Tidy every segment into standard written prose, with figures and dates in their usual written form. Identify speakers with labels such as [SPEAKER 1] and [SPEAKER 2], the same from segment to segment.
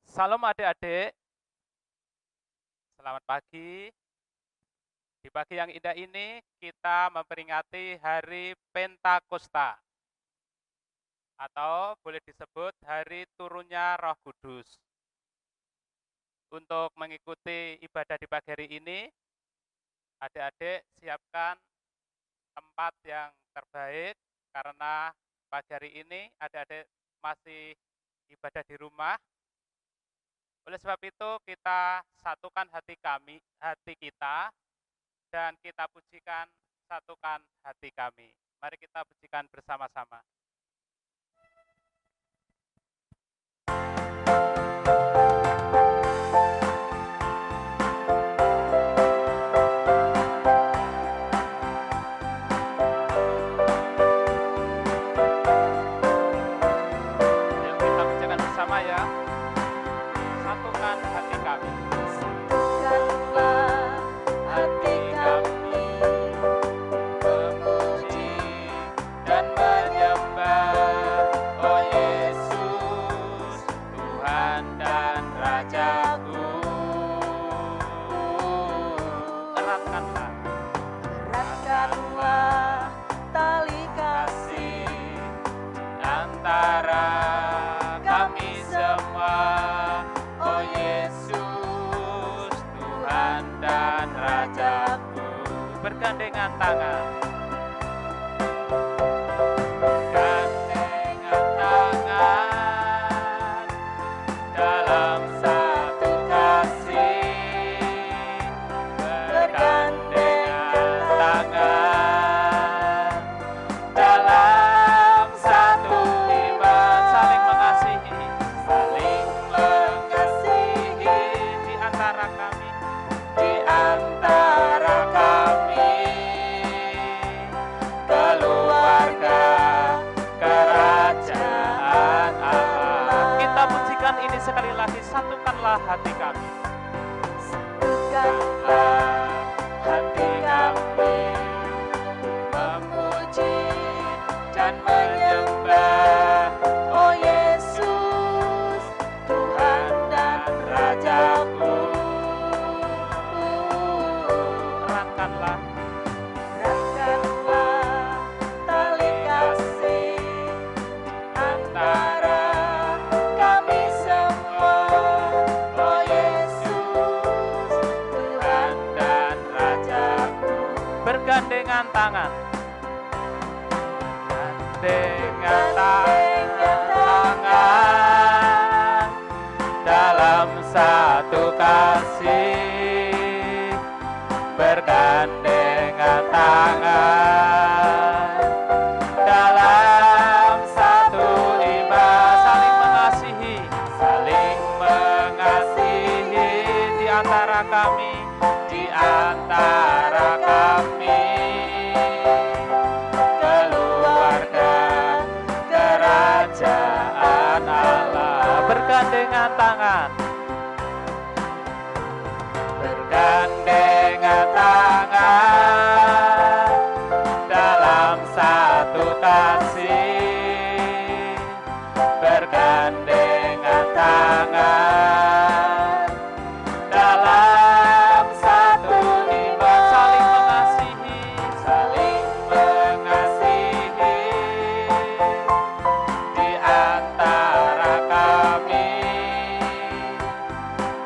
[SPEAKER 1] Salam adik-adik, selamat pagi. Di pagi yang indah ini kita memperingati Hari Pentakosta atau boleh disebut Hari Turunnya Roh Kudus. Untuk mengikuti ibadah di pagi hari ini, adik-adik siapkan tempat yang terbaik karena pagi hari ini adik-adik masih ibadah di rumah. Oleh sebab itu kita satukan hati kita dan kita pujikan, satukan hati kami. Mari kita pujikan bersama-sama. Yuk kita pujikan bersama ya. Satukan hati kami.
[SPEAKER 2] Satukanlah hati kami,
[SPEAKER 1] Memuji dan menyembah, oh Yesus, Tuhan dan Rajaku. Eratkanlah
[SPEAKER 2] eratkanlah tali kasih
[SPEAKER 1] antara kami semua, oh Yesus, Tuhan dan Rajaku. Bergandengan tangan. Bergandengan tangan dalam satu kasih. Bergandengan tangan dalam satu iman, saling mengasihi, saling mengasihi di antara kami, di antara kami, keluarga kerajaan Allah. Kita pujikan ini sekali lagi, satukanlah hati kami.
[SPEAKER 2] Satukanlah hati kami, memuji dan menyembah, oh Yesus, Tuhan dan Rajaku.
[SPEAKER 1] Eratkanlah
[SPEAKER 2] Eratkanlah tali kasih antara kami semua, oh Yesus, Tuhan
[SPEAKER 1] dan Rajaku. Bergandengan tangan. Dengan tangan dalam satu kasih, bergandengan tangan dalam satu iman, saling mengasihi di antara kami, di antara kami, keluarga kerajaan Allah. Bergandengan tangan, bergandengan tangan dalam satu kasih, bergandengan tangan dalam satu iman, saling mengasihi di antara kami,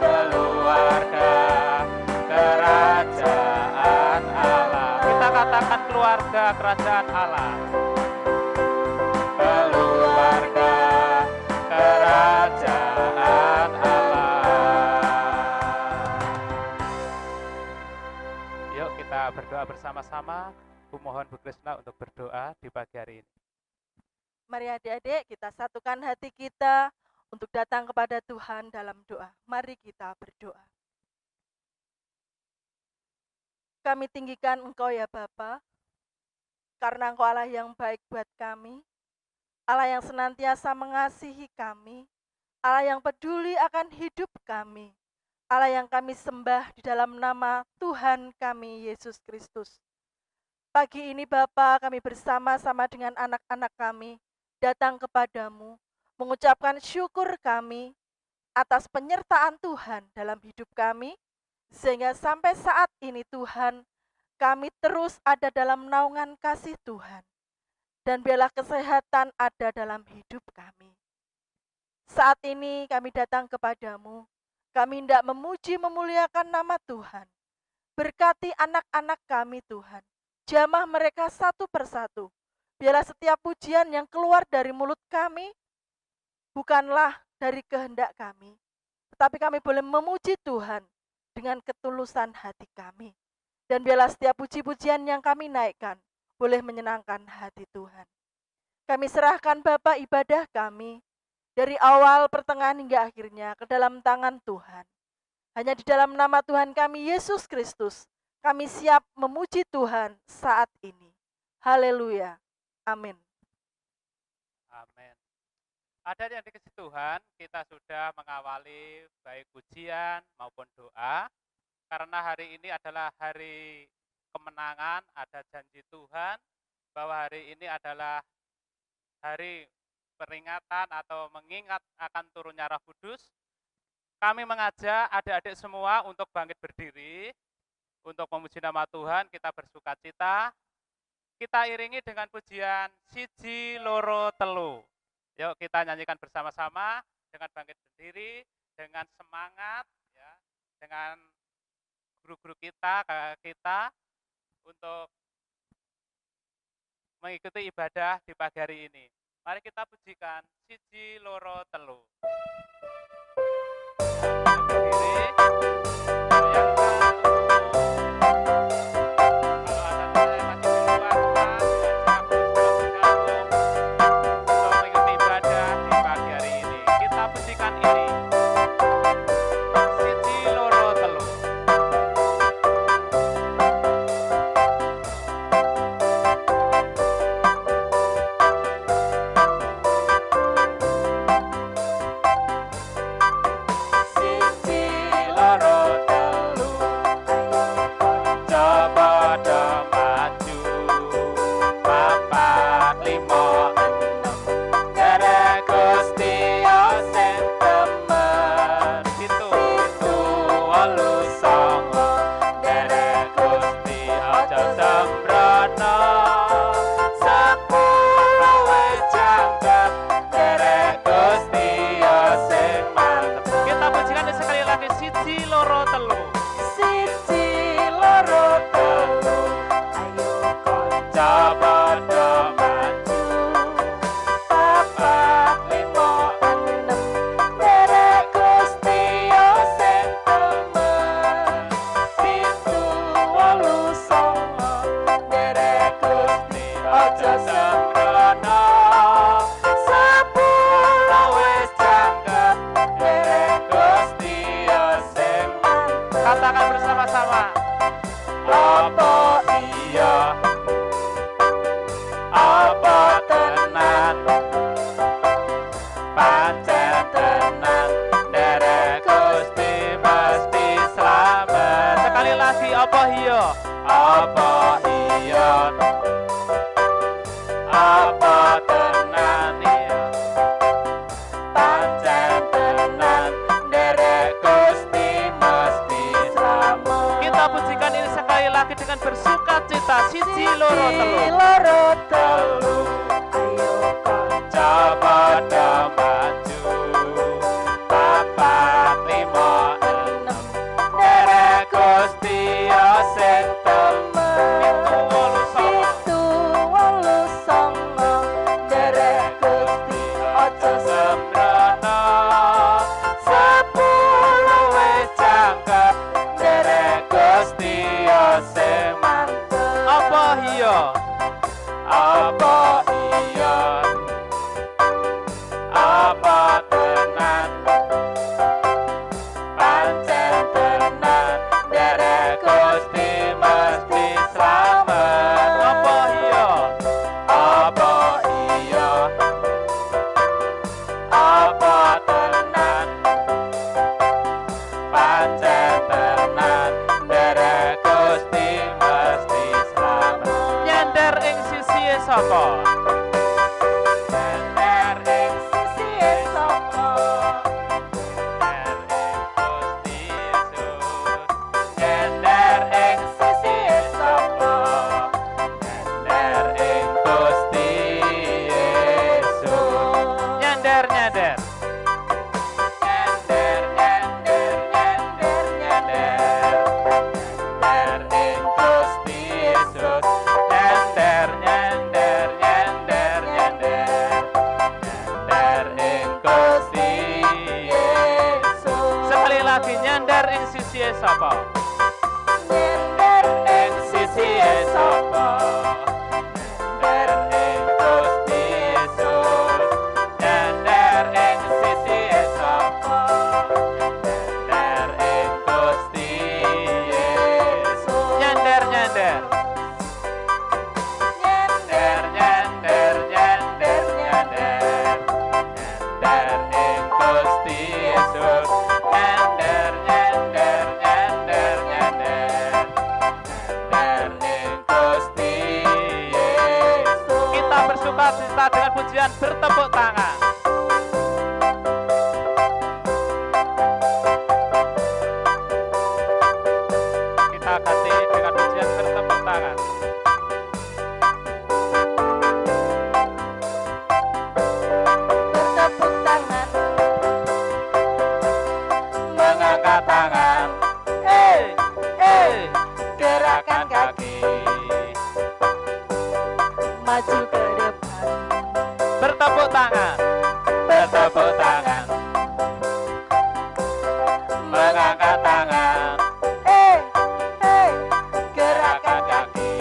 [SPEAKER 1] keluarga kerajaan Allah. Kita katakan keluarga kerajaan Allah. Keluarga kerajaan Allah. Yuk kita berdoa bersama-sama. Kumohon Bu Krisna untuk berdoa di pagi hari ini.
[SPEAKER 2] Mari adik-adik kita satukan hati kita untuk datang kepada Tuhan dalam doa. Mari kita berdoa. Kami tinggikan Engkau ya Bapa, karena Engkau Allah yang baik buat kami, Allah yang senantiasa mengasihi kami, Allah yang peduli akan hidup kami, Allah yang kami sembah di dalam nama Tuhan kami Yesus Kristus. Pagi ini Bapa, kami bersama-sama dengan anak-anak kami datang kepadamu, mengucapkan syukur kami atas penyertaan Tuhan dalam hidup kami, sehingga sampai saat ini Tuhan, kami terus ada dalam naungan kasih Tuhan. Dan biarlah kesehatan ada dalam hidup kami. Saat ini kami datang kepadamu, kami hendak memuji memuliakan nama Tuhan. Berkati anak-anak kami Tuhan, jamah mereka satu persatu. Biarlah setiap pujian yang keluar dari mulut kami, bukanlah dari kehendak kami, tetapi kami boleh memuji Tuhan dengan ketulusan hati kami. Dan biarlah setiap puji-pujian yang kami naikkan, boleh menyenangkan hati Tuhan. Kami serahkan Bapa ibadah kami, dari awal, pertengahan, hingga akhirnya ke dalam tangan Tuhan. Hanya di dalam nama Tuhan kami, Yesus Kristus, kami siap memuji Tuhan saat ini. Haleluya. Amin.
[SPEAKER 1] Amin. Ada yang dikasih Tuhan, kita sudah mengawali baik pujian maupun doa, karena hari ini adalah hari kemenangan, ada janji Tuhan, bahwa hari ini adalah hari peringatan atau mengingat akan turunnya Roh Kudus. Kami mengajak adik-adik semua untuk bangkit berdiri, untuk memuji nama Tuhan, kita bersuka cita. Kita iringi dengan pujian siji loro telu. Yuk kita nyanyikan bersama-sama dengan bangkit berdiri, dengan semangat, ya, dengan guru-guru kita, kakak kita, untuk mengikuti ibadah di pagi hari ini. Mari kita pujikan siji loro telu. Berdiri, goyangkan lagi nyender ing sisi sapa?
[SPEAKER 2] Nyender
[SPEAKER 1] Ing sisi sapa? Nyender ing Gusti Yesus. Nyender ing sisi sapa? Nyender ing Gusti Yesus. Nyender nyender. Nyender nyender nyender nyender. Nyender ing Gusti Yesus. Nyender nyender nyender nyender. Nyender ing Gusti Yesus. Kita bersuka cita dengan pujian bertepuk tangan. Kita ganti dengan pujian bertepuk tangan.
[SPEAKER 2] bertepuk tangan,
[SPEAKER 1] Mengangkat tangan,
[SPEAKER 2] gerakan
[SPEAKER 1] gerakan
[SPEAKER 2] kaki,
[SPEAKER 1] kaki.
[SPEAKER 2] maju ke depan,
[SPEAKER 1] Bertepuk tangan, bertepuk tangan. Mengangkat tangan,
[SPEAKER 2] gerakan
[SPEAKER 1] gerakan kaki.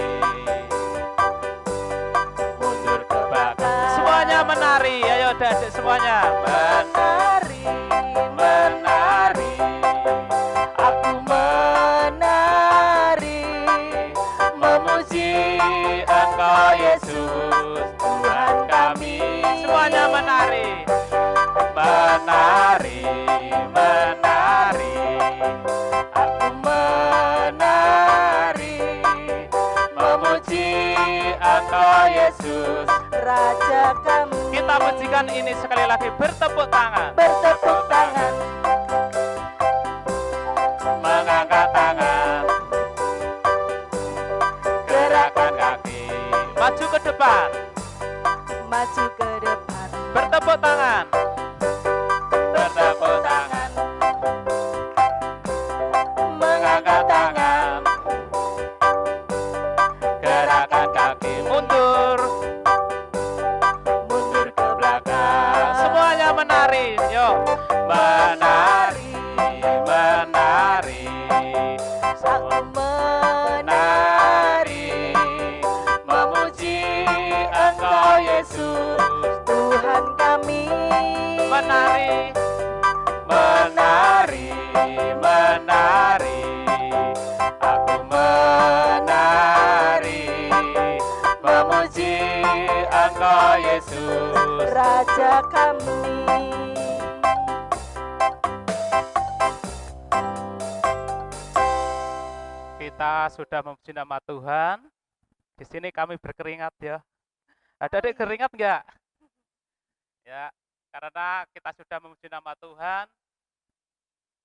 [SPEAKER 2] mundur ke belakang.
[SPEAKER 1] Semuanya menari, ayo adik semuanya.
[SPEAKER 2] Menari,
[SPEAKER 1] Menari,
[SPEAKER 2] aku menari,
[SPEAKER 1] memuji Engkau Yesus, Tuhan kami. Semuanya menari, menari, menari. Aku menari, memuji Engkau Yesus.
[SPEAKER 2] Raja kami.
[SPEAKER 1] Kita pujikan ini sekali lagi, bertepuk tangan.
[SPEAKER 2] Bertepuk tangan,
[SPEAKER 1] Mengangkat tangan, gerakan kaki, maju ke depan,
[SPEAKER 2] maju ke depan,
[SPEAKER 1] bertepuk tangan, bertepuk tangan, mengangkat tangan, gerakan kaki, mundur,
[SPEAKER 2] mundur ke belakang.
[SPEAKER 1] semuanya menari, yuk, menari, menari,
[SPEAKER 2] Aku
[SPEAKER 1] menari, memuji Engkau Yesus.
[SPEAKER 2] Tuhan kami.
[SPEAKER 1] Menari, menari, menari. Aku menari, memuji Engkau Yesus.
[SPEAKER 2] Raja kami.
[SPEAKER 1] Kita sudah memuji nama Tuhan. Di sini kami berkeringat ya. Ada adik keringat enggak? Ya, karena kita sudah memuji nama Tuhan,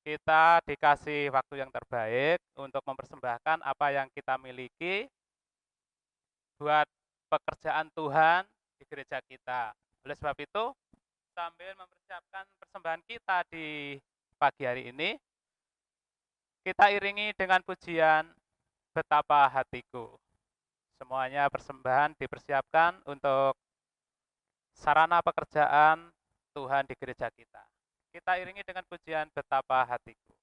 [SPEAKER 1] kita dikasih waktu yang terbaik untuk mempersembahkan apa yang kita miliki buat pekerjaan Tuhan di gereja kita. Oleh sebab itu, sambil mempersiapkan persembahan kita di pagi hari ini, kita iringi dengan pujian Betapa Hatiku. Semuanya persembahan dipersiapkan untuk sarana pekerjaan Tuhan di gereja kita. Kita iringi dengan pujian Betapa Hatiku.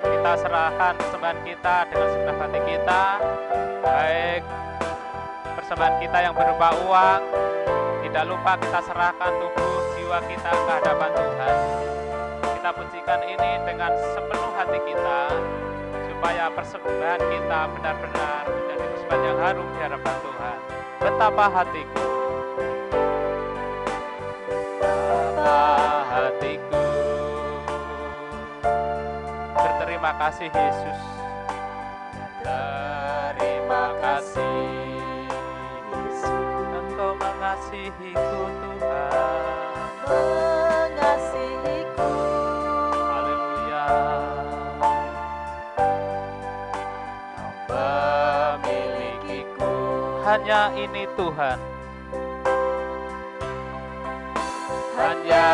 [SPEAKER 1] Kita serahkan persembahan kita dengan segenap hati kita, baik persembahan kita yang berupa uang, tidak lupa kita serahkan tubuh jiwa kita ke hadapan Tuhan. Kita pujikan ini dengan sepenuh hati kita, supaya persembahan kita benar-benar menjadi persembahan yang harum di hadapan Tuhan. Betapa hatiku, betapa hatiku berterima kasih Yesus. Terima kasih Yesus, Engkau mengasihiku Tuhan.
[SPEAKER 2] Mengasihiku.
[SPEAKER 1] Haleluya. Pemilikiku, hanya ini Tuhan. Hanya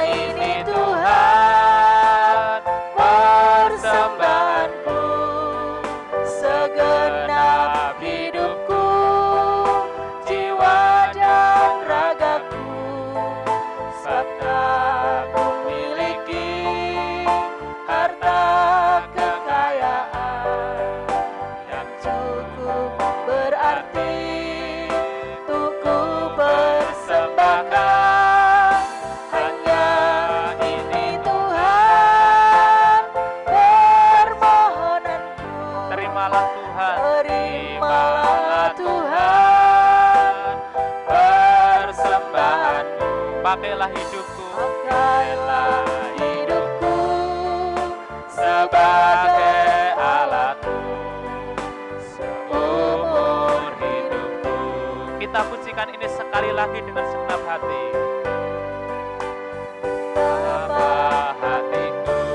[SPEAKER 1] ini Tuhan, persembahanku. terimalah Tuhan,
[SPEAKER 2] terimalah Tuhan
[SPEAKER 1] persembahanku. Pakailah hidupku,
[SPEAKER 2] pakailah hidupku
[SPEAKER 1] sebagai alatmu seumur hidupku. Kita pujikan ini sekali lagi dengan segenap hati. Apa hatiku,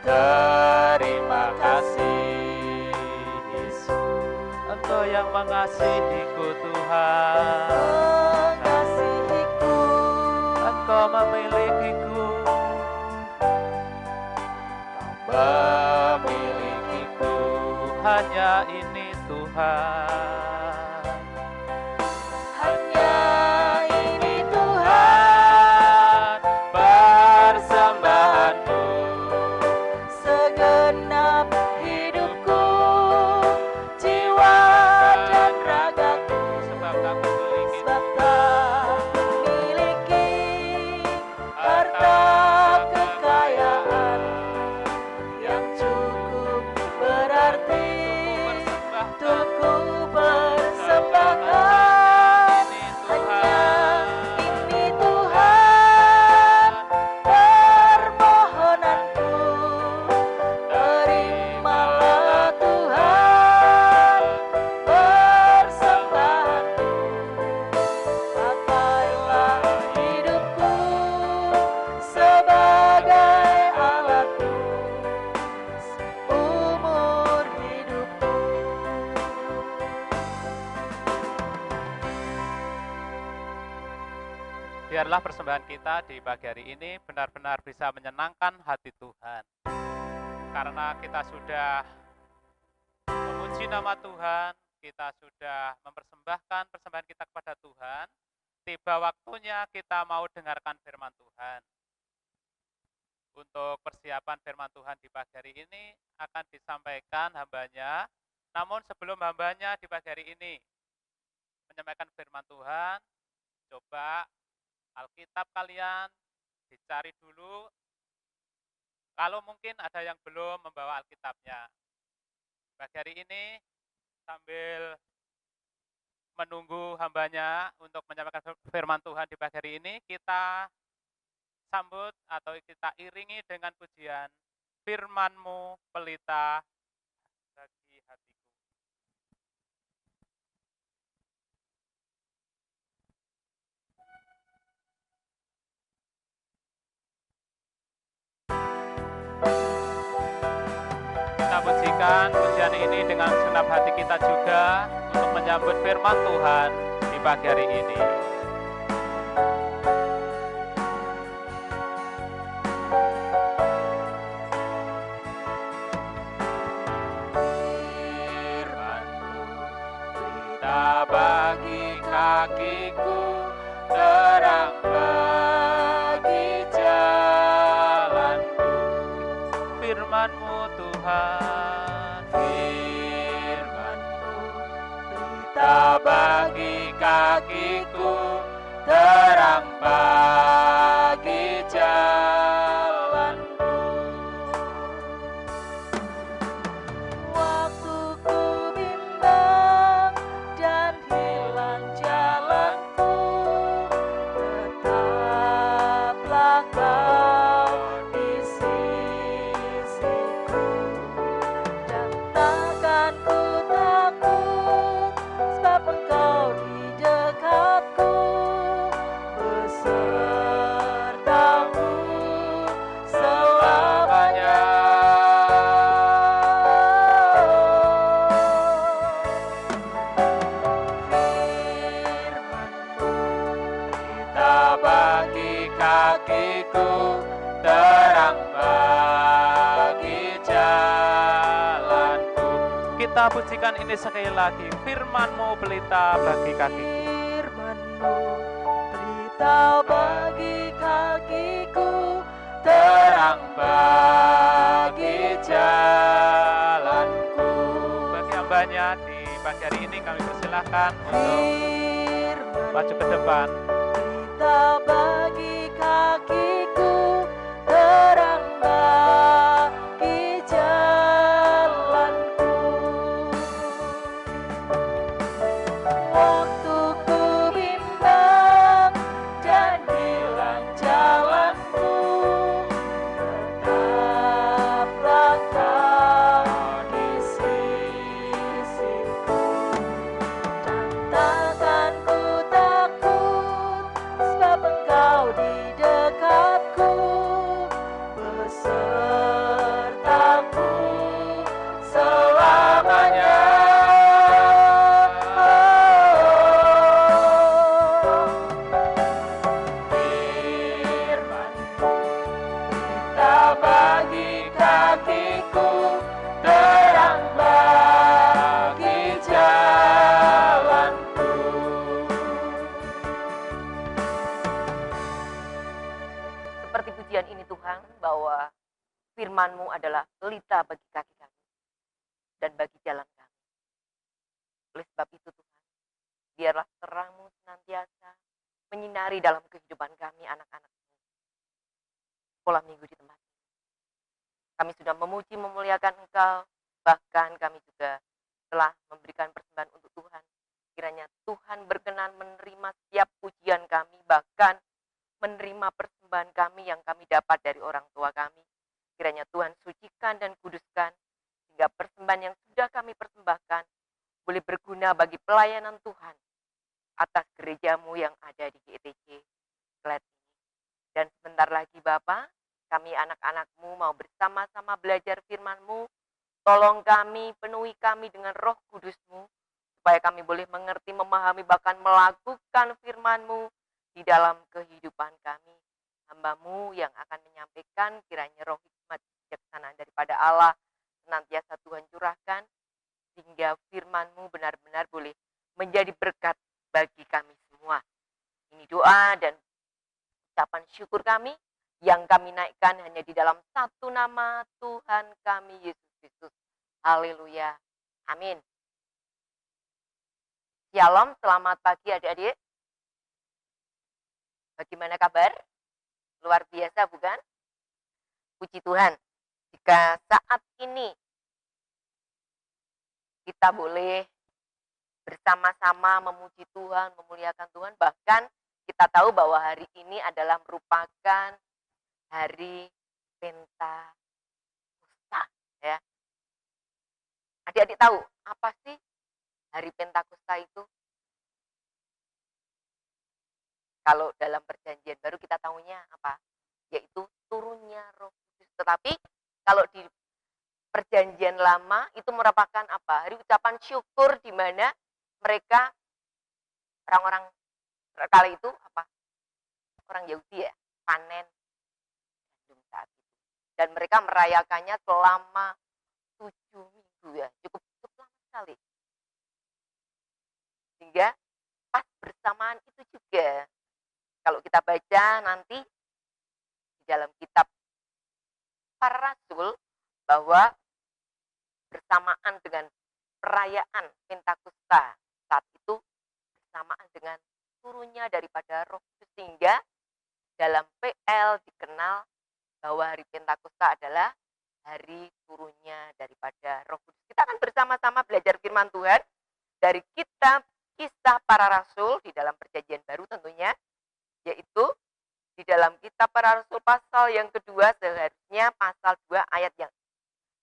[SPEAKER 1] terima kasih Yesus, Engkau yang mengasihiku Tuhan,
[SPEAKER 2] mengasihiku,
[SPEAKER 1] Engkau memilikiku, memilikiku, hanya ini Tuhan,
[SPEAKER 2] hanya ini
[SPEAKER 1] Tuhan, persembahanmu
[SPEAKER 2] segenap hidupku, jiwa dan ragaku,
[SPEAKER 1] sebab tak memiliki
[SPEAKER 2] sebab tak memiliki harta kekayaan yang cukup berarti untuk ku persembahkan. Hanya ini Tuhan permohonanku, terimalah Tuhan persembahanku, pakailah hidupku sebagai alatmu seumur hidupku.
[SPEAKER 1] Biarlah persembahan kita di pagi hari ini benar-benar bisa menyenangkan hati Tuhan. Karena kita sudah memuji nama Tuhan, kita sudah mempersembahkan persembahan kita kepada Tuhan, tiba waktunya kita mau dengarkan firman Tuhan. Untuk persiapan firman Tuhan di pagi hari ini akan disampaikan hambanya, namun sebelum hambanya di pagi hari ini menyampaikan firman Tuhan, coba Alkitab kalian dicari dulu. Kalau mungkin ada yang belum membawa Alkitabnya. Pagi hari ini sambil menunggu hambanya untuk menyampaikan firman Tuhan di pagi hari ini, kita sambut atau kita iringi dengan pujian firman-Mu pelita bagi hatiku. Kita pujikan pujian ini dengan segenap hati kita juga untuk menyambut firman Tuhan di pagi hari ini. Firman-Mu pelita bagi kakiku, terang bagi jalanku. Firman-Mu Tuhan, firman-Mu pelita bagi kakiku, terang bagi jalanku.
[SPEAKER 2] Waktu ku bimbang dan hilang jalanku, tetaplah Kau di sisiku, dan takkan ku takut, sebab Engkau di dekatku, besertaku selamanya.
[SPEAKER 1] Pelita bagi kakiku, terang bagi jalanku. Kita pujikan ini sekali lagi. Firman-Mu pelita bagi kakiku.
[SPEAKER 2] Firman-Mu pelita bagi kakiku, terang bagi jalanku.
[SPEAKER 1] Bagi hambanya di pagi hari ini kami persilahkan untuk maju ke depan.
[SPEAKER 2] Pelita bagi kakiku, terang
[SPEAKER 1] kakiku, terang bagi jalanku.
[SPEAKER 3] Seperti pujian ini Tuhan, bahwa firman-Mu adalah pelita bagi kaki kami dan bagi jalan kami. Oleh sebab itu Tuhan, biarlah terang-Mu senantiasa menyinari dalam kehidupan kami anak-anak-Mu. Sekolah minggu di tempat ini. Kami sudah memuji memuliakan Engkau, bahkan kami juga telah memberikan persembahan untuk Tuhan. Kiranya Tuhan berkenan menerima setiap pujian kami, bahkan menerima persembahan kami yang kami dapat dari orang tua kami. Kiranya Tuhan sucikan dan kuduskan, sehingga persembahan yang sudah kami persembahkan boleh berguna bagi pelayanan Tuhan atas gereja-Mu yang ada di GETC Glad ini. Dan sebentar lagi Bapa, kami anak-anak-Mu mau bersama-sama belajar firman-Mu. Tolong kami, penuhi kami dengan Roh Kudus-Mu, supaya kami boleh mengerti, memahami, bahkan melakukan firman-Mu di dalam kehidupan kami. Hamba-Mu yang akan menyampaikan, kiranya roh hikmat bijaksanaan daripada Allah senantiasa Tuhan curahkan, sehingga firman-Mu benar-benar boleh menjadi berkat bagi kami semua. Ini doa dan ucapan syukur kami yang kami naikkan hanya di dalam satu nama Tuhan kami, Yesus Kristus. Haleluya. Amin. Shalom, selamat pagi adik-adik. Bagaimana kabar? Luar biasa bukan? Puji Tuhan. Jika saat ini kita boleh bersama-sama memuji Tuhan, memuliakan Tuhan, bahkan kita tahu bahwa hari ini adalah merupakan hari Pentakosta, ya. Adik-adik tahu apa sih hari Pentakosta itu? Kalau dalam perjanjian baru kita tahunya apa? Yaitu turunnya Roh Kudus. Tetapi kalau di perjanjian lama itu merupakan apa? Hari ucapan syukur di mana mereka orang-orang kala itu apa? Orang Yahudi ya, panen gandum saat itu. Dan mereka merayakannya selama 7 minggu ya, cukup lama sekali. Sehingga pas bersamaan itu juga, kalau kita baca nanti di dalam kitab para rasul, bahwa bersamaan dengan perayaan Pentakosta saat itu bersamaan dengan turunnya daripada Roh Kudus, sehingga dalam PL dikenal bahwa hari Pentakosta adalah hari turunnya daripada Roh Kudus. Kita akan bersama-sama belajar firman Tuhan dari kitab Kisah Para Rasul di dalam perjanjian baru tentunya, yaitu di dalam kitab Para Rasul pasal yang kedua, seharusnya pasal 2 ayat yang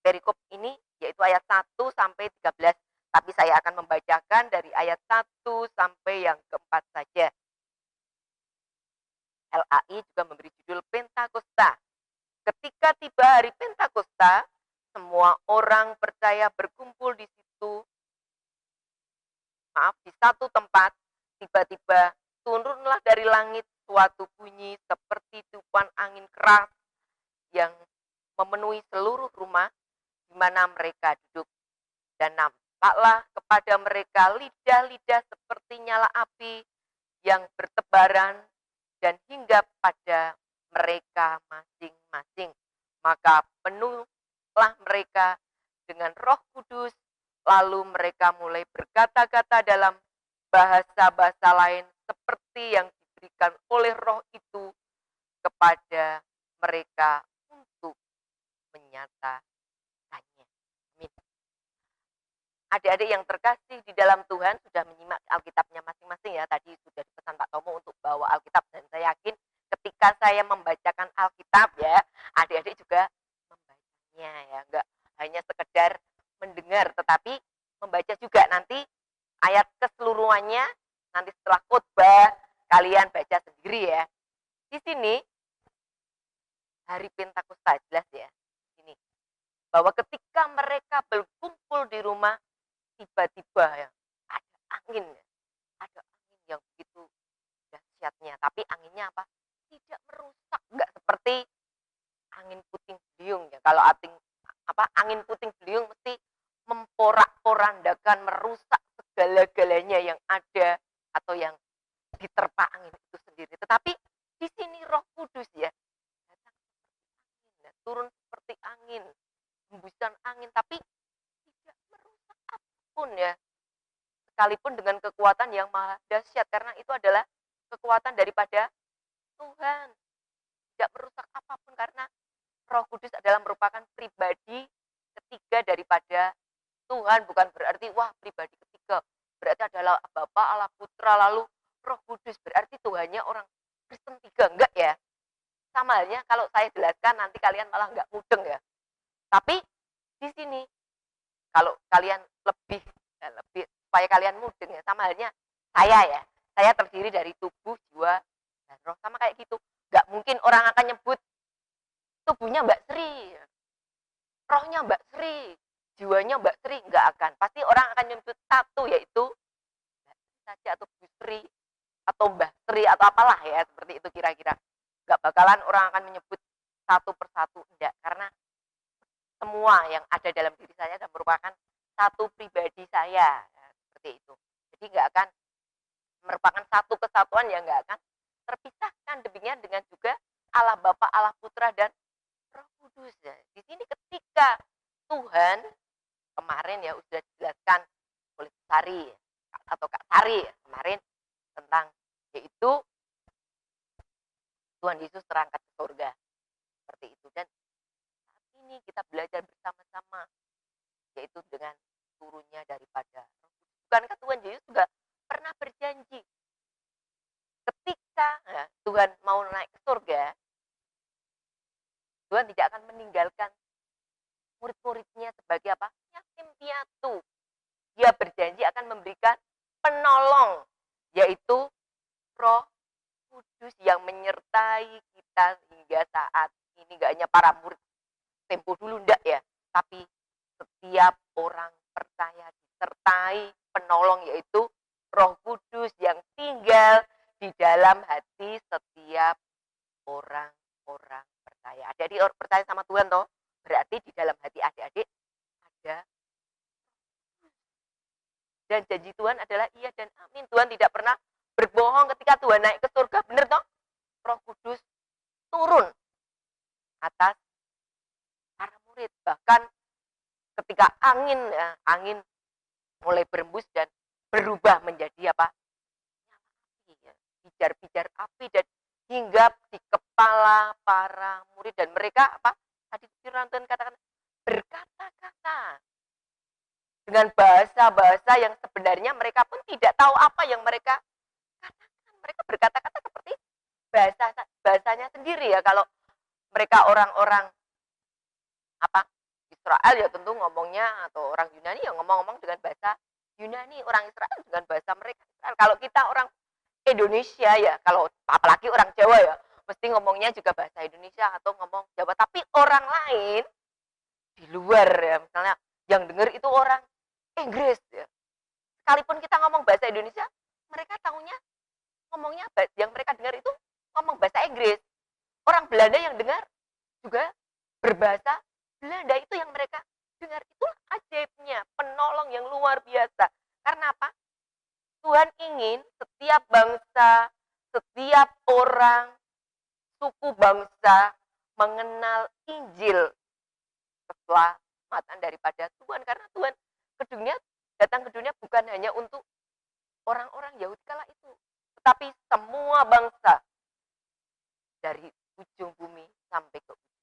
[SPEAKER 3] perikop ini, yaitu ayat 1 sampai 13. Tapi saya akan membacakan dari ayat 1 sampai yang keempat saja. LAI juga memberi judul Pentakosta. Ketika tiba hari Pentakosta, semua orang percaya berkumpul di situ. Di satu tempat, tiba-tiba turunlah dari langit suatu bunyi seperti tiupan angin keras yang memenuhi seluruh rumah di mana mereka duduk. Dan nampaklah kepada mereka lidah-lidah seperti nyala api yang bertebaran dan hinggap pada mereka masing-masing. Maka penuhlah mereka dengan Roh Kudus, lalu mereka mulai berkata-kata dalam bahasa-bahasa lain seperti yang diberikan oleh Roh itu kepada mereka untuk menyatakannya. Amin. Adik-adik yang terkasih di dalam Tuhan sudah menyimak Alkitabnya masing-masing ya. Tadi sudah dipesan Pak Tomo untuk bawa Alkitab, dan saya yakin ketika saya membacakan Alkitab ya, adik-adik juga membacanya ya. Enggak hanya sekedar mendengar, tetapi membaca juga. Nanti ayat keseluruhannya nanti setelah khotbah kalian baca sendiri ya. Di sini hari Pentakosta jelas ya. Ini bahwa ketika mereka berkumpul di rumah, tiba-tiba ya ada angin ya. Ada angin yang begitu dahsyatnya, tapi anginnya apa? Tidak merusak, enggak seperti angin puting beliung yang Kalau angin puting beliung mesti memporak-porandakan, merusak segala-galanya yang ada atau yang diterpa angin itu sendiri. Tetapi di sini Roh Kudus ya datang seperti angin, ya, turun seperti angin, hembusan angin, tapi tidak merusak apapun ya. Sekalipun dengan kekuatan yang maha dahsyat, karena itu adalah kekuatan daripada Tuhan. Tidak merusak apapun karena Roh Kudus adalah merupakan pribadi ketiga daripada Tuhan. Bukan berarti wah pribadi ketiga berarti adalah Bapa, Allah, Putra, lalu Roh Kudus berarti Tuhannya orang Kristen tiga. Enggak ya. Sama halnya kalau saya jelaskan nanti kalian malah enggak mudeng ya. Tapi di sini kalau kalian lebih supaya kalian mudeng ya, sama halnya saya terdiri dari tubuh, jiwa, dan roh, sama kayak gitu. Enggak mungkin orang akan nyebut tubuhnya Mbak Sri, rohnya Mbak Sri, jiwanya Mbak Sri, enggak akan. Pasti orang akan nyebut satu, yaitu Mbak Sri saja atau Bu Sri atau Mbah Sri atau apalah ya, seperti itu kira-kira. Enggak bakalan orang akan menyebut satu persatu, enggak, karena semua yang ada dalam diri saya adalah merupakan satu pribadi saya, ya, seperti itu. Jadi enggak akan merupakan satu kesatuan yang enggak akan terpisahkan. Demikian dengan juga Allah Bapa, Allah Putra, dan Roh Kudus ya. Di sini ketika Tuhan kemarin ya sudah dijelaskan oleh Sari atau Kak Sari ya, kemarin tentang yaitu Tuhan Yesus terangkat ke surga seperti itu, dan saat ini kita belajar bersama-sama yaitu dengan turunnya daripada Roh Kudus. Bukankah Tuhan Yesus juga pernah berjanji ketika Tuhan mau naik ke surga, Tuhan tidak akan meninggalkan murid-muridnya sebagai apa? Yatim piatu. Dia berjanji akan memberikan penolong, yaitu Roh Kudus yang menyertai kita hingga saat ini. Gak hanya para murid tempo dulu, enggak ya, tapi setiap orang percaya disertai penolong, yaitu Roh Kudus yang tinggal di dalam hati setiap orang-orang percaya. Jadi orang percaya sama Tuhan toh, berarti di dalam hati adik-adik ada. Dan janji Tuhan adalah iya dan amin. Tuhan tidak pernah berbohong ketika Tuhan naik ke surga, benar toh? Roh Kudus turun atas para murid. Bahkan ketika angin mulai berembus dan berubah menjadi apa? Pijar-pijar api dan hingga di kepala para murid, dan mereka apa? Tadi Tuhan katakan berkata-kata dengan bahasa-bahasa yang sebenarnya mereka pun tidak tahu apa yang mereka katakan. Mereka berkata-kata seperti bahasanya sendiri ya. Kalau mereka orang-orang apa? Israel ya tentu ngomongnya, atau orang Yunani ya ngomong-ngomong dengan bahasa Yunani, orang Israel dengan bahasa mereka Israel. Kalau kita orang Indonesia ya, kalau apalagi orang Jawa ya, mesti ngomongnya juga bahasa Indonesia atau ngomong Jawa. Tapi orang lain di luar ya, misalnya yang dengar itu orang Inggris ya. Sekalipun kita ngomong bahasa Indonesia, mereka tahunya ngomongnya yang mereka dengar itu ngomong bahasa Inggris. Orang Belanda yang dengar juga berbahasa Belanda, itu yang mereka dengar. Itulah ajaibnya penolong yang luar biasa. Karena apa? Tuhan ingin setiap bangsa, setiap orang, suku bangsa mengenal Injil, keselamatan daripada Tuhan. Karena Tuhan datang ke dunia bukan hanya untuk orang-orang Yahudi kala itu, tetapi semua bangsa dari ujung bumi sampai ke ujung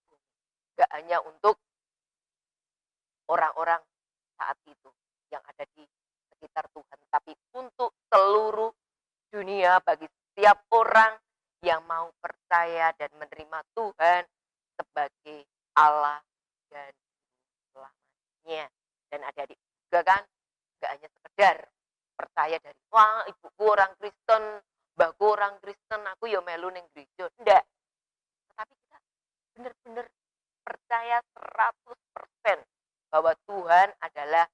[SPEAKER 3] bumi. Gak hanya untuk orang-orang saat itu yang ada di sekitar Tuhan, tapi untuk seluruh dunia, bagi setiap orang yang mau percaya dan menerima Tuhan sebagai Allah dan selamanya. Dan adik-adik juga kan gak hanya sekedar percaya dari wah ibuku orang Kristen, mbahku orang Kristen, aku ya melu ning gereja. Enggak. Tetapi kita benar-benar percaya 100% bahwa Tuhan adalah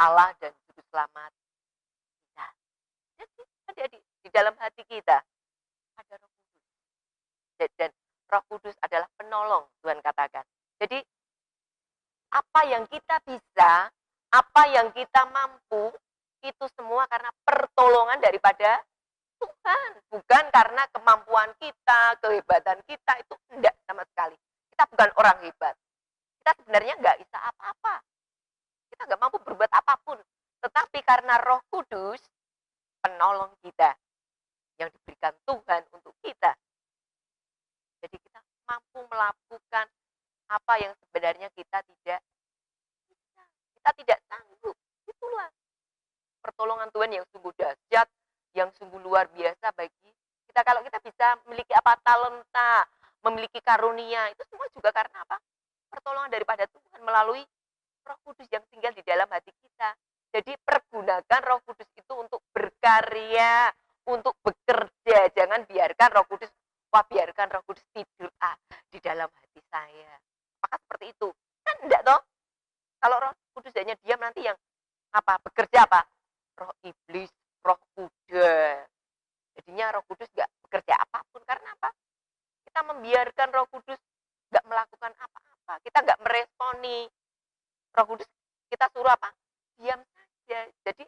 [SPEAKER 3] Allah dan juru selamat kita. Jadi adik-adik, di dalam hati kita ada Roh Kudus. Dan Roh Kudus adalah penolong, Tuhan katakan. Jadi apa yang kita bisa, apa yang kita mampu, itu semua karena pertolongan daripada Tuhan. Bukan karena kemampuan kita, kehebatan kita, itu enggak sama sekali. Kita bukan orang hebat. Kita sebenarnya enggak bisa apa-apa. Kita enggak mampu berbuat apapun. Tetapi karena Roh Kudus, penolong kita, yang diberikan Tuhan untuk kita. Jadi kita mampu melakukan apa yang sebenarnya kita tidak bisa. Kita tidak sanggup. Itulah pertolongan Tuhan yang sungguh dahsyat, yang sungguh luar biasa bagi kita. Kalau kita bisa memiliki apa talenta, memiliki karunia, itu semua juga karena apa? Pertolongan daripada Tuhan melalui Roh Kudus yang tinggal di dalam hati kita. Jadi pergunakan Roh Kudus itu untuk berkarya, untuk bekerja. Jangan biarkan Roh Kudus, biarkan Roh Kudus tidur di dalam hati saya. Apakah seperti itu? Kan enggak toh? Kalau Roh Kudus hanya diam, nanti yang bekerja roh iblis, roh kuda. Jadinya Roh Kudus enggak bekerja apapun. Karena apa? Kita membiarkan Roh Kudus enggak melakukan apa-apa. Kita enggak meresponi Roh Kudus. Kita suruh diam saja. Jadi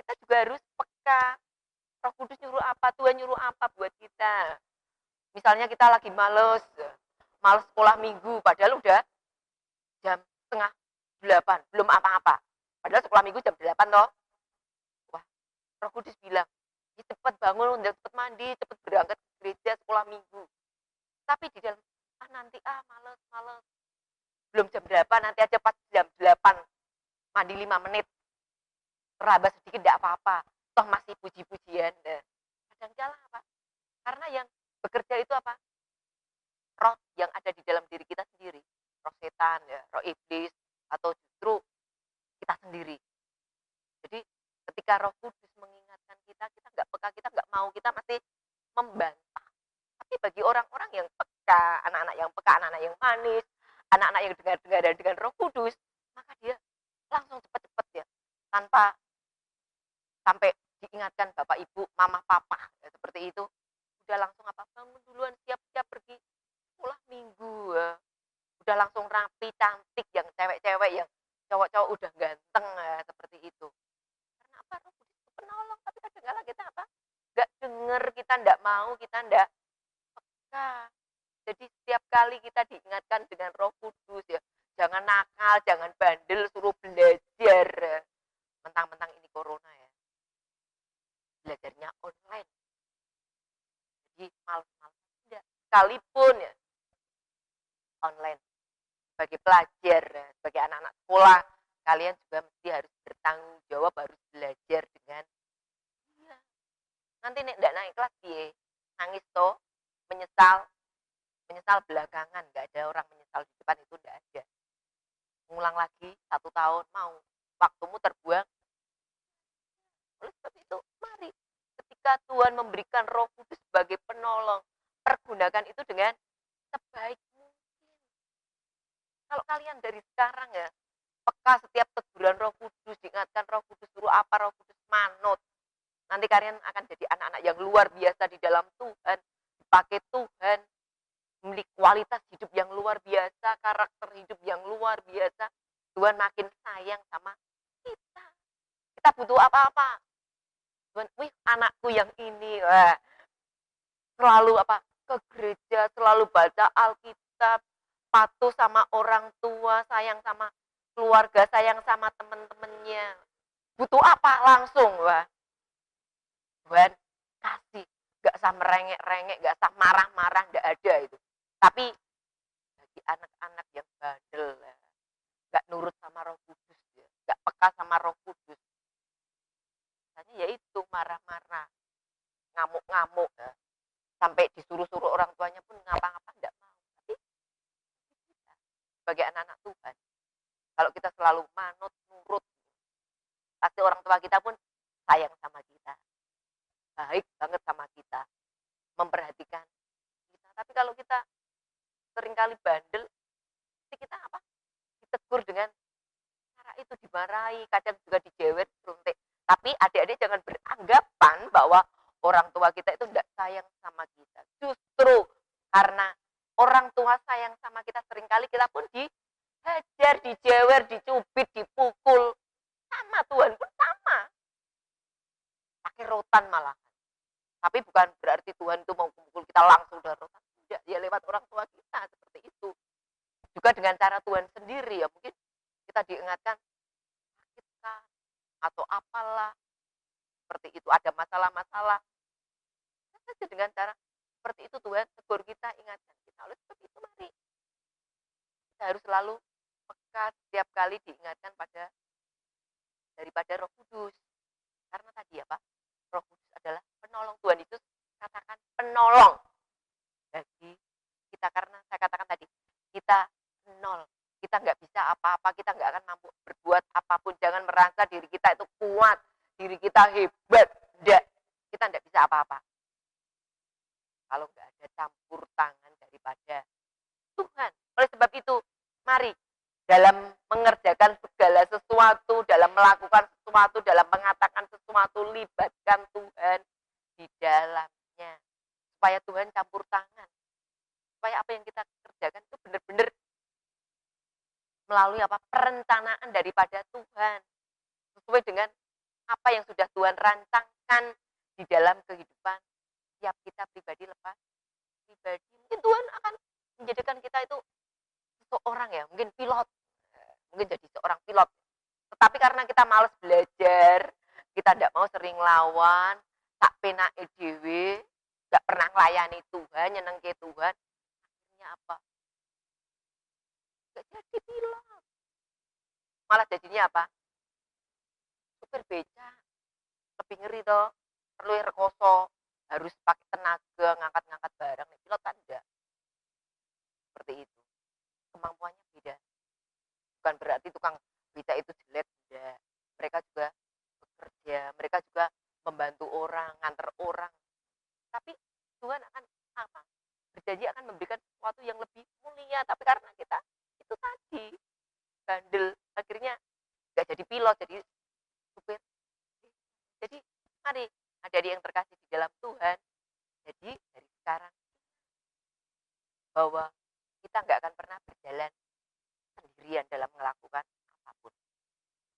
[SPEAKER 3] kita juga harus peka. Roh Kudus nyuruh apa, Tuhan nyuruh apa buat kita. Misalnya kita lagi males sekolah minggu, padahal udah jam 7:30, belum apa-apa. Padahal sekolah minggu jam 8 toh. Wah, Roh Kudus bilang, cepat bangun, cepat mandi, cepat berangkat ke gereja sekolah minggu. Tapi di dalam, nanti males. Belum jam 8, nanti aja pas jam 8, mandi 5 menit. Terlambat sedikit tidak apa-apa. Toh masih puji-pujian. Kadang-kadang karena yang bekerja itu roh yang ada di dalam diri kita sendiri. Roh setan, roh iblis, atau justru kita sendiri. Jadi ketika Roh Kudus mengingatkan kita nggak peka, kita nggak mau, kita masih membantah. Tapi bagi orang-orang yang peka, anak-anak yang peka, anak-anak yang manis, anak-anak yang dengar-dengar dengan Roh Kudus, maka dia langsung cepat-cepat tanpa sampai diingatkan bapak ibu, mama papa, seperti itu. Udah langsung bangun duluan, siap-siap pergi sekolah minggu. Udah langsung rapi, cantik, yang cewek-cewek, yang cowok-cowok udah ganteng, seperti itu. Karena Roh Kudus itu penolong, tapi kadang-kadang kita nggak denger, kita nggak mau, kita nggak peka. Jadi setiap kali kita diingatkan dengan Roh Kudus, jangan nakal, jangan bandel, suruh belajar. Mentang-mentang ini corona belajarnya online. Jadi malas-malas tidak. Sekalipun online. Sebagai pelajar, sebagai anak-anak sekolah, kalian juga mesti harus bertanggung jawab, harus belajar dengan nanti tidak naik kelas nangis toh, menyesal belakangan. Nggak ada orang menyesal di depan, itu tidak ada. Ngulang lagi 1 tahun, mau waktumu terbuang. Oleh sebab itu, mari ketika Tuhan memberikan Roh Kudus sebagai penolong, pergunakan itu dengan sebaik mungkin. Kalau kalian dari sekarang peka setiap teguran Roh Kudus, diingatkan Roh Kudus suruh Roh Kudus manut. Nanti kalian akan jadi anak-anak yang luar biasa di dalam Tuhan, dipakai Tuhan, memiliki kualitas hidup yang luar biasa, karakter hidup yang luar biasa. Tuhan makin sayang sama kita. Kita butuh apa-apa. Tuhan, anakku yang ini, selalu ke gereja, selalu baca Alkitab, patuh sama orang tua, sayang sama keluarga, sayang sama teman-temannya. Butuh apa? Langsung, Tuhan kasih. Gak usah merengek-rengek, gak usah marah-marah, gak ada itu. Tapi bagi anak-anak yang bandel, gak nurut sama Roh Kudus, gak peka sama Roh Kudus, misalnya yaitu marah-marah, ngamuk-ngamuk, sampai disuruh-suruh orang tuanya pun ngapa-ngapa gak mau. Tapi kita sebagai anak-anak Tuhan, kalau kita selalu manut, nurut, pasti orang tua kita pun sayang sama kita, baik banget sama kita, memperhatikan kita. Tapi kalau kita seringkali bandel, kita ditegur dengan cara itu, dimarahi, kadang juga dijewer, seruntik. Tapi adik-adik jangan beranggapan bahwa orang tua kita itu tidak sayang sama kita. Justru karena orang tua sayang sama kita, seringkali kita pun dihajar, dijewer, dicubit, dipukul. Sama, Tuhan pun sama. Pakai rotan malah. Tapi bukan berarti Tuhan itu mau pukul kita langsung dengan rotan. Tidak, ya lewat orang tua kita seperti itu. Juga dengan cara Tuhan sendiri ya, mungkin kita diingatkan sakit atau apalah. Seperti itu, ada masalah-masalah. Saja dengan cara seperti itu Tuhan tegur kita, ingatkan kita. Oleh sebab itu mari kita harus selalu peka setiap kali diingatkan daripada Roh Kudus. Karena tadi apa? Roh Kudus adalah penolong. Tuhan itu katakan penolong bagi kita, karena saya katakan tadi kita nol, kita nggak bisa apa-apa, kita nggak akan mampu berbuat apapun. Jangan merasa diri kita itu kuat, diri kita hebat. Tidak, kita nggak bisa apa-apa kalau nggak ada campur tangan daripada Tuhan. Oleh sebab itu, mari dalam mengerjakan segala sesuatu, dalam melakukan sesuatu, dalam mengatakan sesuatu, libatkan Tuhan di dalamnya. Supaya Tuhan campur tangan. Supaya apa yang kita kerjakan itu benar-benar melalui apa? Perencanaan daripada Tuhan. Sesuai dengan apa yang sudah Tuhan rancangkan di dalam kehidupan setiap kita pribadi lepas pribadi. Mungkin Tuhan akan menjadikan kita itu seseorang ya, mungkin pilot. Mungkin jadi seorang pilot. Tetapi karena kita malas belajar, kita tidak mau sering lawan, tak penake dhewe, nggak pernah melayani Tuhan, nyenengke Tuhan, akhirnya apa? Nggak jadi pilot. Malah jadinya apa? Supir beca. Lebih ngeri toh, perlu rekoso, harus pakai tenaga, ngangkat-ngangkat barang. Pilot kan enggak. Seperti itu. Kemampuannya beda. Bukan berarti tukang beca itu jelek, enggak. Mereka juga bekerja, mereka juga membantu orang, nganter orang. Tapi Tuhan akan apa? Berjanji akan memberikan sesuatu yang lebih mulia. Tapi karena kita itu tadi bandel, akhirnya nggak jadi pilot, jadi supir. Jadi mari adik-adik yang terkasih di dalam Tuhan, jadi dari sekarang bahwa kita nggak akan pernah berjalan sendirian dalam melakukan apapun.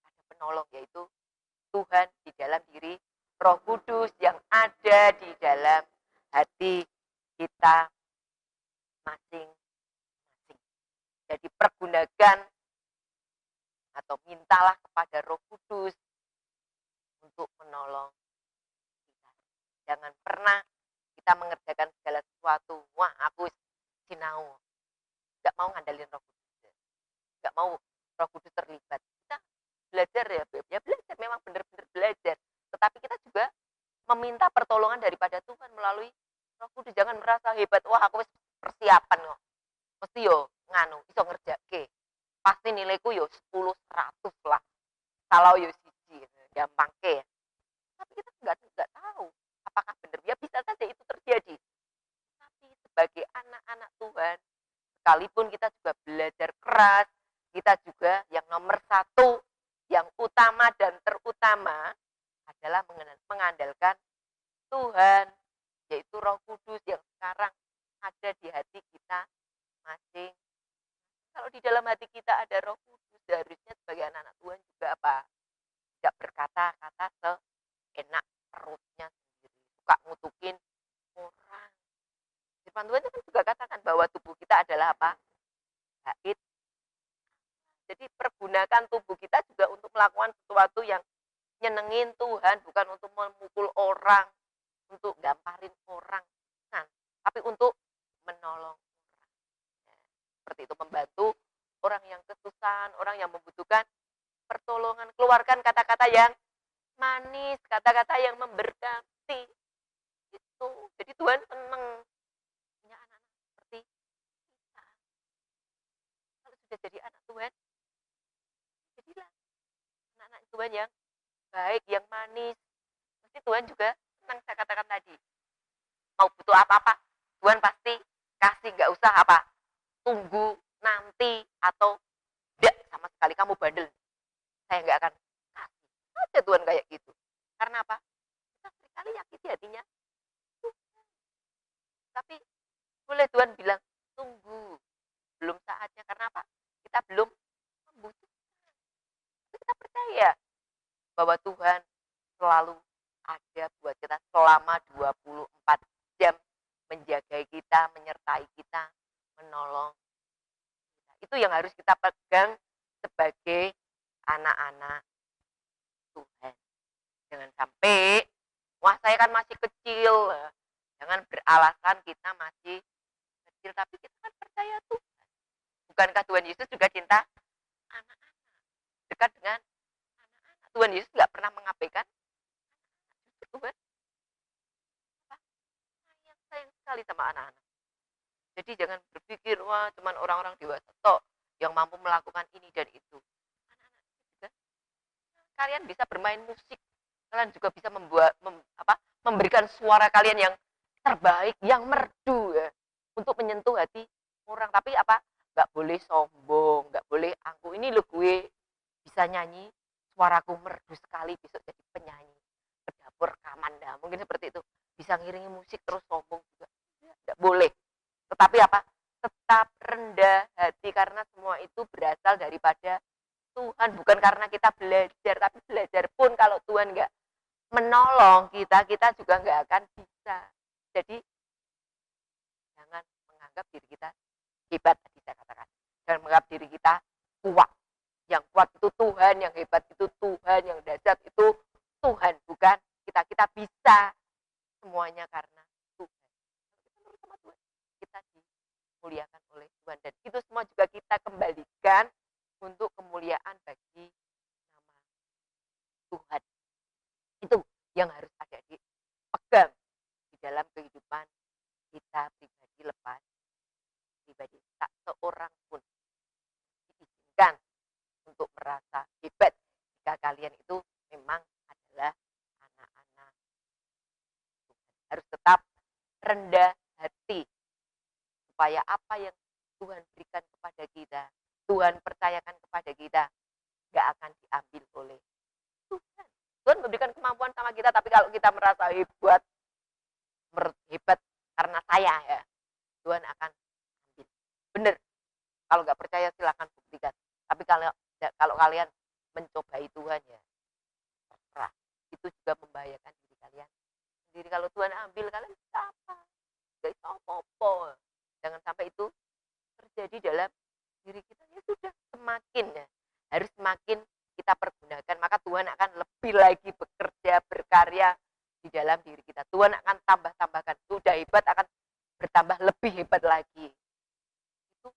[SPEAKER 3] Ada penolong, yaitu Tuhan di dalam diri, Roh Kudus yang ada di dalam hati kita masing-masing. Jadi pergunakan atau mintalah kepada Roh Kudus untuk menolong kita. Jangan pernah kita mengerjakan segala sesuatu, wah aku sinau, nggak mau ngandalin Roh Kudus, nggak mau Roh Kudus terlibat. Kita belajar ya, ya belajar, memang benar-benar belajar. Tetapi kita juga meminta pertolongan daripada Tuhan melalui Roh Kudus. Jangan merasa hebat, wah aku persiapan kok, mesti yo nganu, iso ngerjake. Pasti nilaiku yo 10, 100 lah. Kalau yo siji, gampang ke. Tapi kita nggak tahu apakah benar. Ya bisa saja itu terjadi. Tapi sebagai anak-anak Tuhan, sekalipun kita juga belajar keras, kita juga yang nomor satu, yang utama dan terutama adalah mengandalkan Tuhan, yaitu Roh Kudus yang sekarang ada di hati kita masing. Kalau di dalam hati kita ada Roh Kudus, seharusnya sebagai anak-anak Tuhan juga apa? Tidak berkata-kata seenak perutnya sendiri, suka ngutukin orang. Firman Tuhan itu kan juga katakan bahwa tubuh kita adalah apa? Bait. Jadi pergunakan tubuh kita juga untuk melakukan sesuatu yang nyenengin Tuhan, bukan untuk memukul orang, untuk gamparin orang, bukan. Tapi untuk menolong orang. Seperti itu, membantu orang yang kesusahan, orang yang membutuhkan pertolongan. Keluarkan kata-kata yang manis, kata-kata yang memberkati. Itu. Jadi Tuhan senang punya anak-anak seperti kita. Kalau sudah jadi anak Tuhan, jadilah anak-anak Tuhan yang baik, yang manis. Pasti Tuhan juga senang, saya katakan tadi. Mau butuh apa-apa, Tuhan pasti kasih, nggak usah apa, tunggu nanti atau tidak sama sekali kamu bandel, saya nggak akan kasih. Ada Tuhan kayak gitu. Karena apa? Kita seringkali nyakiti hatinya Tuhan. Tapi boleh Tuhan bilang, tunggu Kenapa? Kita belum membutuhkan. Kita percaya bahwa Tuhan selalu ada buat kita selama 24 jam, menjaga kita, menyertai kita, menolong kita. Itu yang harus kita pegang sebagai anak-anak Tuhan. Jangan sampai, wah saya kan masih kecil. Jangan beralasan kita masih kecil, tapi kita kan percaya Tuhan. Bukankah Tuhan Yesus juga cinta anak-anak? Dekat dengan anak-anak. Tuhan Yesus nggak pernah mengabaikan Tuhan. Sayang sekali sama anak-anak. Jadi jangan berpikir, wah cuman orang-orang dewasa toh yang mampu melakukan ini dan itu. Anak-anak juga, kalian bisa bermain musik, kalian juga bisa memberikan suara kalian yang terbaik, yang merdu ya, untuk menyentuh hati orang. Tapi apa? Nggak boleh sombong, nggak boleh angkuh. Ini lo gue bisa nyanyi, suaraku merdu sekali, besok jadi penyanyi ke dapur kamanda. Mungkin seperti itu. Bisa ngiringi musik terus sombong juga. Nggak boleh. Tetapi apa? Tetap rendah hati karena semua itu berasal daripada Tuhan. Bukan karena kita belajar, tapi belajar pun kalau Tuhan nggak menolong kita, kita juga nggak akan bisa. Jadi jangan menganggap diri kita hebat, tadi saya katakan. Jangan menganggap diri kita kuat. Yang kuat itu Tuhan, yang hebat itu Tuhan, yang dahsyat itu Tuhan, bukan kita. Kita bisa semuanya karena Tuhan. Kita nurut sama Tuhan, kita dimuliakan oleh Tuhan. Dan itu semua juga kita kembalikan untuk kemuliaan bagi nama Tuhan. Itu yang harus ada dipegang di dalam kehidupan kita pribadi. Lepas pribadi, tak seorang pun diizinkan untuk merasa hebat jika kalian itu memang adalah anak-anak Tuhan. Harus tetap rendah hati supaya apa yang Tuhan berikan kepada kita, Tuhan percayakan kepada kita, gak akan diambil oleh Tuhan. Tuhan memberikan kemampuan sama kita, tapi kalau kita merasa hebat karena saya ya, Tuhan akan ambil. Bener. Kalau nggak percaya silahkan buktikan. Tapi kalau kalian mencobai Tuhan ya, terserah. Itu juga membahayakan diri kalian sendiri. Kalau Tuhan ambil, kalian bisa apa? Gak bisa apa-apa. Jangan sampai itu terjadi dalam diri kita. Ya sudah, semakin ya, harus semakin kita pergunakan, maka Tuhan akan lebih lagi bekerja, berkarya di dalam diri kita. Tuhan akan tambahkan. Sudah hebat, akan bertambah lebih hebat lagi. Itu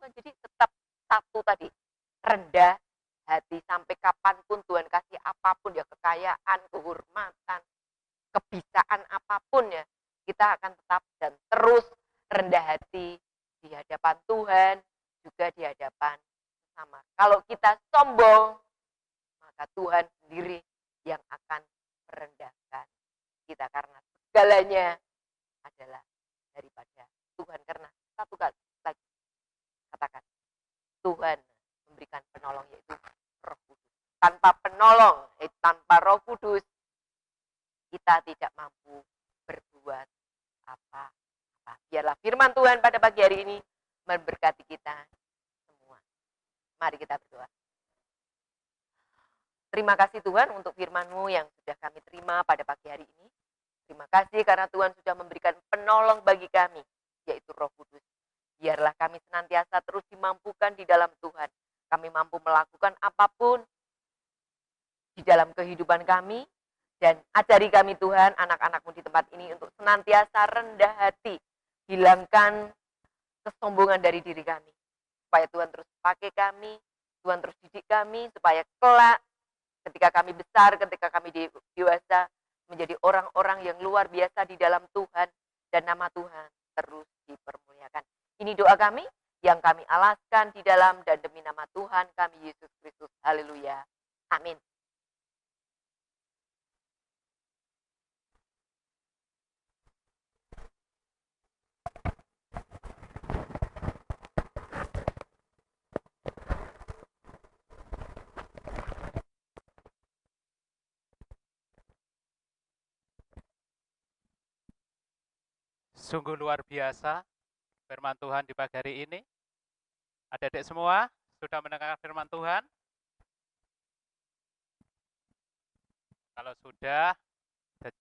[SPEAKER 3] Tuhan. Jadi tetap satu tadi, rendah hati. Sampai kapanpun Tuhan kasih apapun ya, kekayaan, kehormatan, kebisaan apapun ya, kita akan tetap dan terus rendah hati di hadapan Tuhan, juga di hadapan sesama. Kalau kita sombong, maka Tuhan sendiri yang akan merendahkan kita, karena segalanya adalah daripada Tuhan. Karena satu kali lagi katakan, Tuhan memberikan penolong, yaitu Roh Kudus. Tanpa penolong, tanpa Roh Kudus, kita tidak mampu berbuat apa-apa. Biarlah firman Tuhan pada pagi hari ini memberkati kita semua. Mari kita berdoa. Terima kasih Tuhan untuk firman-Mu yang sudah kami terima pada pagi hari ini. Terima kasih karena Tuhan sudah memberikan penolong bagi kami, yaitu Roh Kudus. Biarlah kami senantiasa terus dimampukan di dalam Tuhan. Kami mampu melakukan apapun di dalam kehidupan kami. Dan ajari kami Tuhan, anak-anak-Mu di tempat ini untuk senantiasa rendah hati. Hilangkan kesombongan dari diri kami. Supaya Tuhan terus pakai kami, Tuhan terus didik kami, supaya kelak ketika kami besar, ketika kami dewasa, menjadi orang-orang yang luar biasa di dalam Tuhan, dan nama Tuhan terus dipermuliakan. Ini doa kami yang kami alaskan di dalam dan demi nama Tuhan kami Yesus Kristus. Haleluya. Amin.
[SPEAKER 1] Sungguh luar biasa firman Tuhan di pagi hari ini. Adik-adik semua sudah mendengar firman Tuhan? Kalau sudah,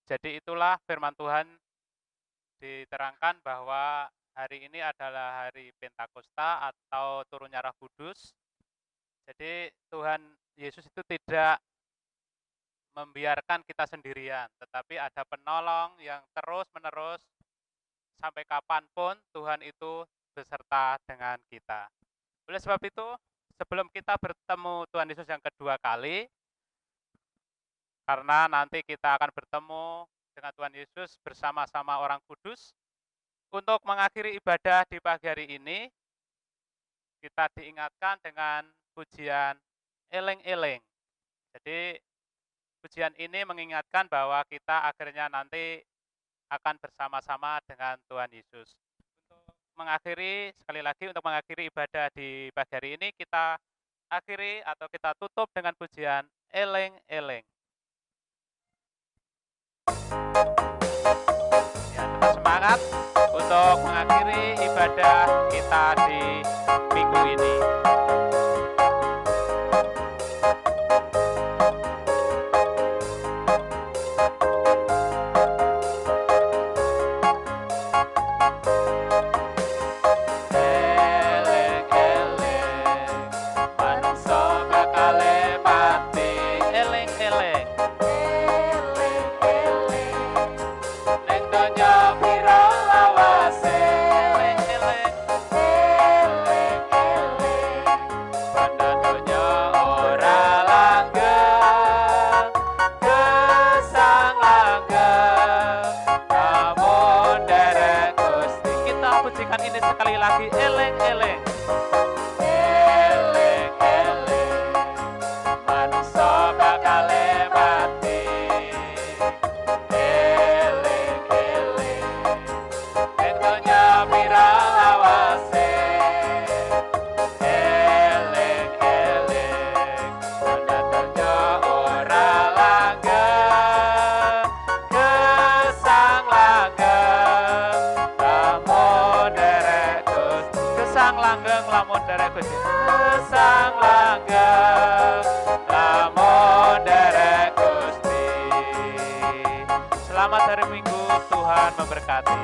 [SPEAKER 1] jadi itulah firman Tuhan diterangkan bahwa hari ini adalah hari Pentakosta atau turunnya Roh Kudus. Jadi Tuhan Yesus itu tidak membiarkan kita sendirian, tetapi ada penolong yang terus-menerus sampai kapanpun Tuhan itu beserta dengan kita. Oleh sebab itu, sebelum kita bertemu Tuhan Yesus yang kedua kali, karena nanti kita akan bertemu dengan Tuhan Yesus bersama-sama orang kudus, untuk mengakhiri ibadah di pagi hari ini, kita diingatkan dengan pujian eling-eling. Jadi, pujian ini mengingatkan bahwa kita akhirnya nanti akan bersama-sama dengan Tuhan Yesus. Untuk mengakhiri, sekali lagi untuk mengakhiri ibadah di pagi hari ini, kita akhiri atau kita tutup dengan pujian eling-eling. Ya, tetap semangat untuk mengakhiri ibadah kita di minggu ini. Pujikan ini sekali lagi, eleng-eleng. Eleng-eleng, manungsa bakal mati. Eleng-eleng, ing donya pirang lawase. Eleng-eleng, benda donya ora langgeng, gesang langgeng. Gesang langgeng lamun derek Gusti. Gesang langgeng lamun derek Gusti. Selamat hari Minggu, Tuhan memberkati.